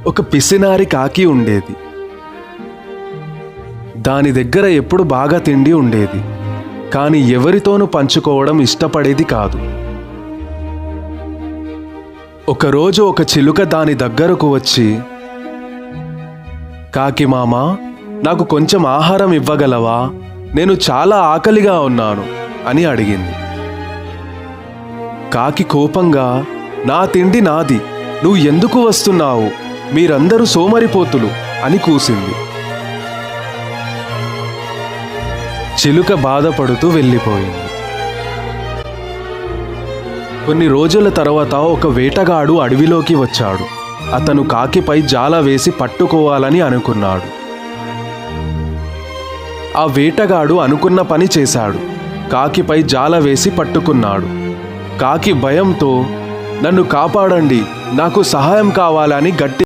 ఒక పిసినారి కాకి ఉండేది. దాని దగ్గర ఎప్పుడు బాగా తిండి ఉండేది, కానీ ఎవరితోనూ పంచుకోవడం ఇష్టపడేది కాదు. ఒకరోజు ఒక చిలుక దాని దగ్గరకు వచ్చి, కాకి మామా, నాకు కొంచెం ఆహారం ఇవ్వగలవా? నేను చాలా ఆకలిగా ఉన్నాను అని అడిగింది. కాకి కోపంగా, నా తిండి నాది, నువ్వు ఎందుకు వస్తున్నావు? మీరందరూ సోమరిపోతులు అని కూసింది. చిలుక బాధపడుతూ వెళ్ళిపోయింది. కొన్ని రోజుల తర్వాత ఒక వేటగాడు అడవిలోకి వచ్చాడు. అతను కాకిపై జాల వేసి పట్టుకోవాలని అనుకున్నాడు. ఆ వేటగాడు అనుకున్న పని చేశాడు. కాకిపై జాల వేసి పట్టుకున్నాడు. కాకి భయంతో, నన్ను కాపాడండి, నాకు సహాయం కావాలని గట్టి